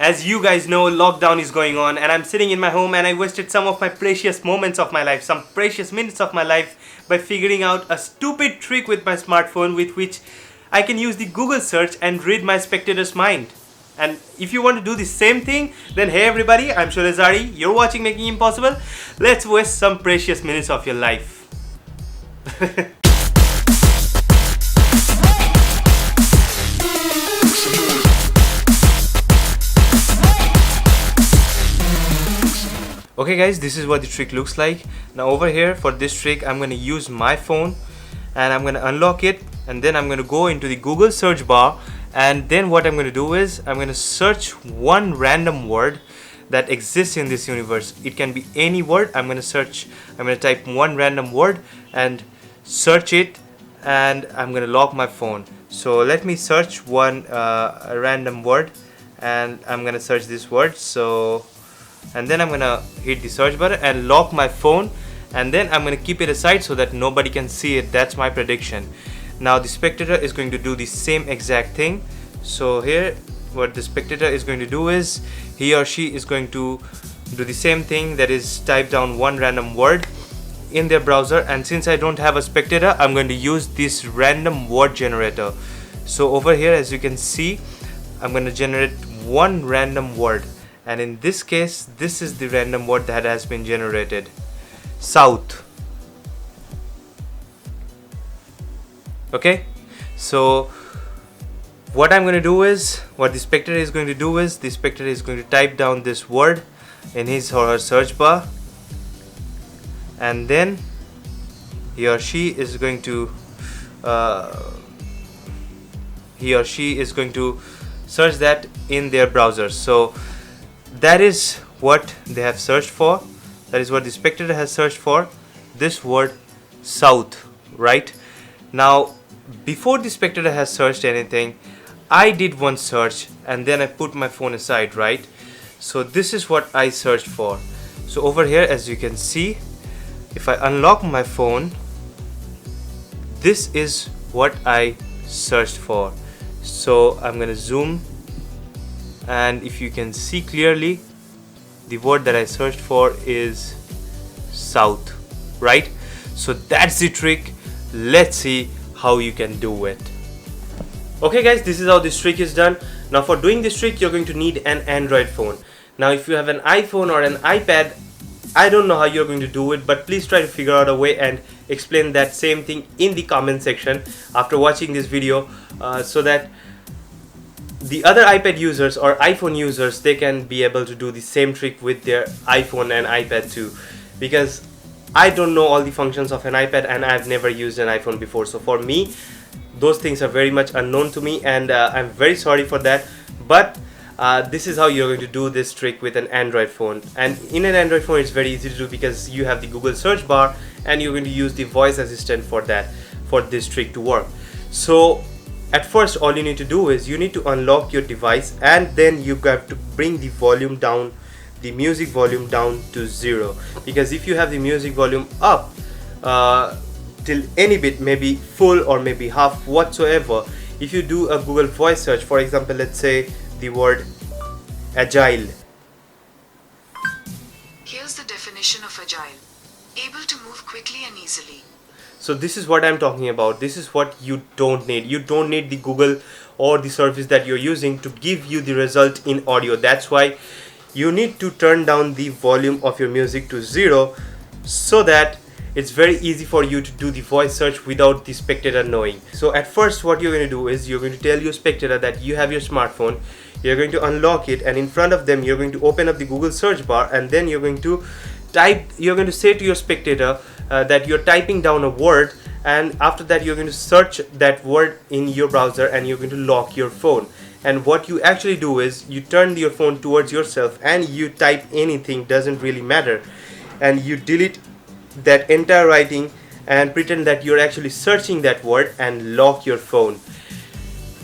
As you guys know, lockdown is going on and I'm sitting in my home and I wasted some of my precious moments of my life, some precious minutes of my life by figuring out a stupid trick with my smartphone with which I can use the Google search and read my spectator's mind. And if you want to do the same thing, then hey everybody, I'm Shulezari, you're watching Making Impossible. Let's waste some precious minutes of your life. Okay guys, this is what the trick looks like. Now over here for this trick I'm going to use my phone and I'm going to unlock it, and then I'm going to go into the Google search bar, and then what I'm going to do is I'm going to search one random word that exists in this universe. It can be any word. I'm going to type one random word and search it, and I'm going to lock my phone. So let me search one a random word, and I'm going to search this word. And then I'm gonna hit the search button and lock my phone, and then I'm gonna keep it aside so that nobody can see it. That's my prediction. Now the spectator is going to do the same exact thing. So here what the spectator is going to do is he or she is going to do the same thing, that is type down one random word in their browser, and since I don't have a spectator, I'm going to use this random word generator. So over here, as you can see, I'm going to generate one random word, and in this case this is the random word that has been generated: south. Okay, so what I'm going to do is, what the spectator is going to do is, the spectator is going to type down this word in his or her search bar, and then he or she is going to search that in their browser. So that is what they have searched for. That is what the spectator has searched for, this word south, right? Now before the spectator has searched anything, I did one search and then I put my phone aside, right? So this is what I searched for. So over here, as you can see, if I unlock my phone, this is what I searched for. So I'm gonna zoom, and if you can see clearly, the word that I searched for is south, right? So that's the trick. Let's see how you can do it. Okay guys, this is how this trick is done. Now for doing this trick, you're going to need an Android phone. Now if you have an iPhone or an iPad, I don't know how you're going to do it, but please try to figure out a way and explain that same thing in the comment section after watching this video, so that the other iPad users or iPhone users, they can be able to do the same trick with their iPhone and iPad too, because I don't know all the functions of an iPad and I've never used an iPhone before. So for me, those things are very much unknown to me, and I'm very sorry for that, but this is how you're going to do this trick with an Android phone. And in an Android phone, it's very easy to do because you have the Google search bar and you're going to use the voice assistant for this trick to work. So at first, all you need to do is you need to unlock your device, and then you have to bring the volume down, the music volume down to 0, because if you have the music volume up till any bit, maybe full or maybe half whatsoever, if you do a Google voice search, for example, let's say the word agile. Here's the definition of agile: able to move quickly and easily. So this is what I'm talking about. This is what you don't need. You don't need the Google or the service that you're using to give you the result in audio. That's why you need to turn down the volume of your music to 0, so that it's very easy for you to do the voice search without the spectator knowing. So at first, what you're going to do is you're going to tell your spectator that you have your smartphone, you're going to unlock it, and in front of them you're going to open up the Google search bar, and then you're going to say to your spectator that you're typing down a word, and after that you're going to search that word in your browser and you're going to lock your phone. And what you actually do is you turn your phone towards yourself and you type anything, doesn't really matter, and you delete that entire writing and pretend that you're actually searching that word and lock your phone.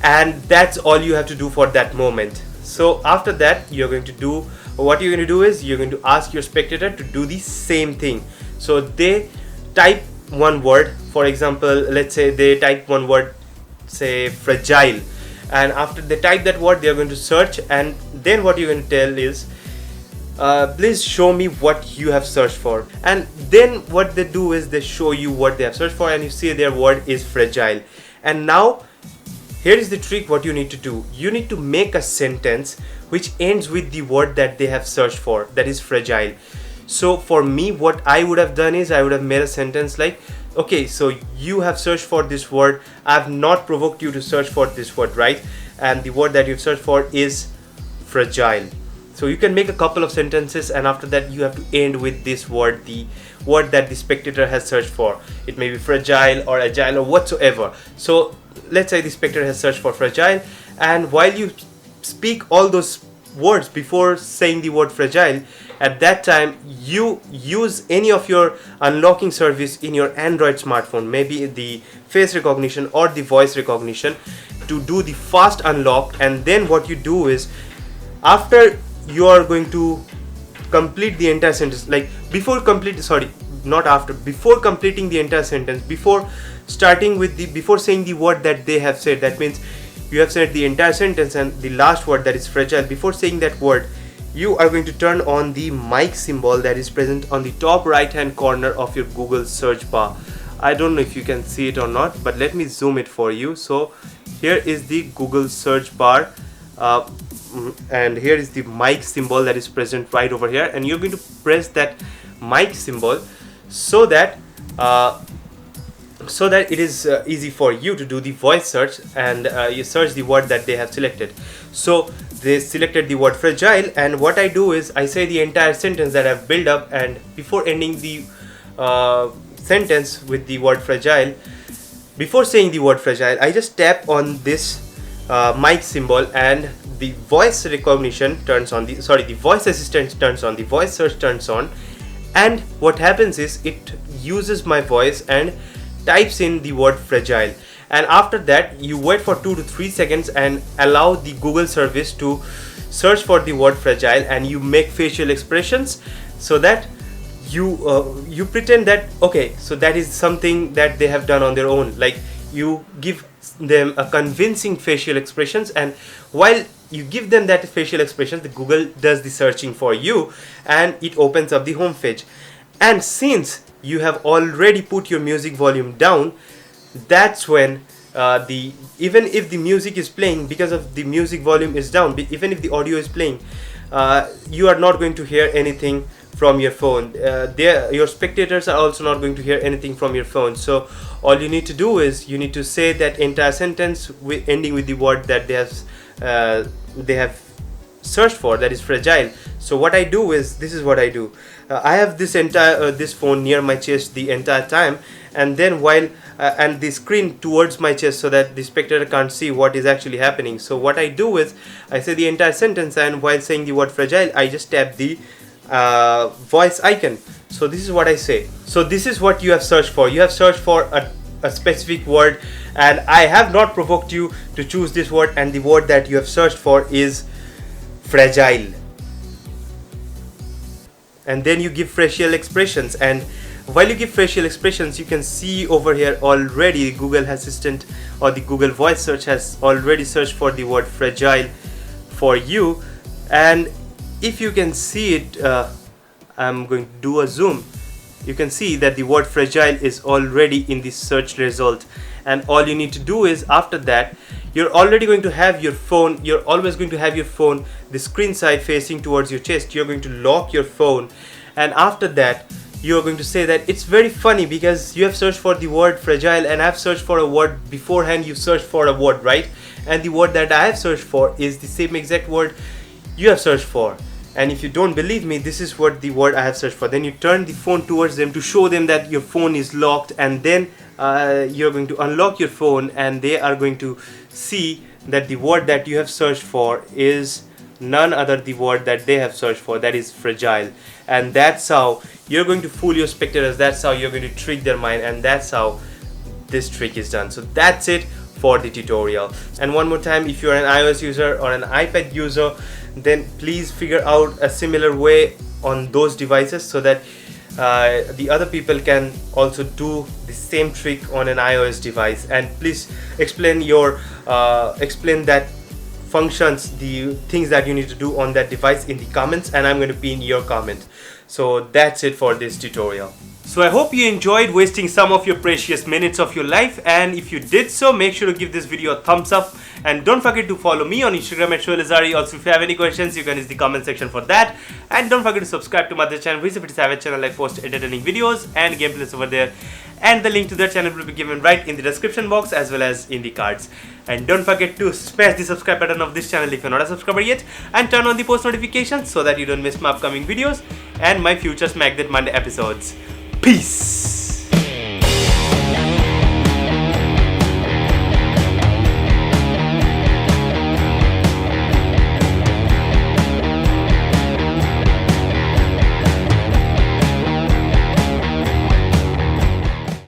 And that's all you have to do for that moment. So after that, you're going to ask your spectator to do the same thing. So they type one word, for example, let's say they type one word, say fragile, and after they type that word, they are going to search, and then what you're going to tell is, please show me what you have searched for. And then what they do is they show you what they have searched for, and you see their word is fragile. And now here is the trick. What you need to do, you need to make a sentence which ends with the word that they have searched for, that is fragile. So for me, what I would have done is I would have made a sentence like, okay, so you have searched for this word, I have not provoked you to search for this word, right? And the word that you've searched for is fragile. So you can make a couple of sentences, and after that you have to end with this word, the word that the spectator has searched for. It may be fragile or agile or whatsoever. So let's say the spectator has searched for fragile, and while you speak all those words before saying the word fragile, at that time you use any of your unlocking service in your Android smartphone, maybe the face recognition or the voice recognition, to do the fast unlock. And then what you do is, after you are going to complete the entire sentence, like before completing the entire sentence, before saying the word that they have said, that means you have said the entire sentence and the last word, that is fragile, before saying that word, you are going to turn on the mic symbol that is present on the top right hand corner of your Google search bar. I don't know if you can see it or not, but let me zoom it for you. So here is the Google search bar, and here is the mic symbol that is present right over here, and you're going to press that mic symbol so that it is easy for you to do the voice search, and you search the word that they have selected. So they selected the word fragile, and what I do is I say the entire sentence that I've built up, and before ending the sentence with the word fragile, before saying the word fragile, I just tap on this mic symbol, and the voice recognition turns on, the voice assistant turns on, the voice search turns on, and what happens is it uses my voice and types in the word fragile. And after that you wait for 2 to 3 seconds and allow the Google service to search for the word fragile, and you make facial expressions so that you pretend that, okay, so that is something that they have done on their own. Like, you give them a convincing facial expressions, and while you give them that facial expression, the Google does the searching for you, and it opens up the home page. And since you have already put your music volume down, that's when even if the music is playing, because of the music volume is down, even if the audio is playing, you are not going to hear anything from your phone. Your spectators are also not going to hear anything from your phone. So all you need to do is you need to say that entire sentence ending with the word that they have searched for, that is fragile. So what I do is, this is what I do. I have this entire this phone near my chest the entire time, and then while and the screen towards my chest so that the spectator can't see what is actually happening. So what I do is I say the entire sentence, and while saying the word fragile, I just tap the voice icon. So this is what I say. So this is what you have searched for. You have searched for a specific word, and I have not provoked you to choose this word, and the word that you have searched for is fragile. And then you give facial expressions, and while you give facial expressions, you can see over here already Google Assistant or the Google voice search has already searched for the word fragile for you. And if you can see it, I'm going to do a zoom. You can see that the word fragile is already in the search result, and all you need to do is, after that, you're already going to have your phone, you're always going to have your phone, the screen side facing towards your chest. You're going to lock your phone, and after that you're going to say that it's very funny because you have searched for the word fragile, and I've searched for a word beforehand. You searched for a word, right? And the word that I have searched for is the same exact word you have searched for. And if you don't believe me, this is what the word I have searched for. Then you turn the phone towards them to show them that your phone is locked, and then you're going to unlock your phone, and they are going to see that the word that you have searched for is none other the word that they have searched for, that is fragile. And that's how you're going to fool your spectators, that's how you're going to trick their mind, and that's how this trick is done. So that's it for the tutorial. And one more time, if you're an iOS user or an iPad user, then please figure out a similar way on those devices so that the other people can also do the same trick on an iOS device. And please explain that functions, the things that you need to do on that device in the comments, and I'm going to pin your comment. So that's it for this tutorial. So I hope you enjoyed wasting some of your precious minutes of your life, and if you did so, make sure to give this video a thumbs up, and don't forget to follow me on Instagram at Shoelazari. Also, if you have any questions, you can use the comment section for that, and don't forget to subscribe to my other channel, which is a Savage channel. I post entertaining videos and gameplays over there, and the link to that channel will be given right in the description box as well as in the cards. And don't forget to smash the subscribe button of this channel if you're not a subscriber yet, and turn on the post notifications so that you don't miss my upcoming videos and my future Smack That Monday episodes. Peace!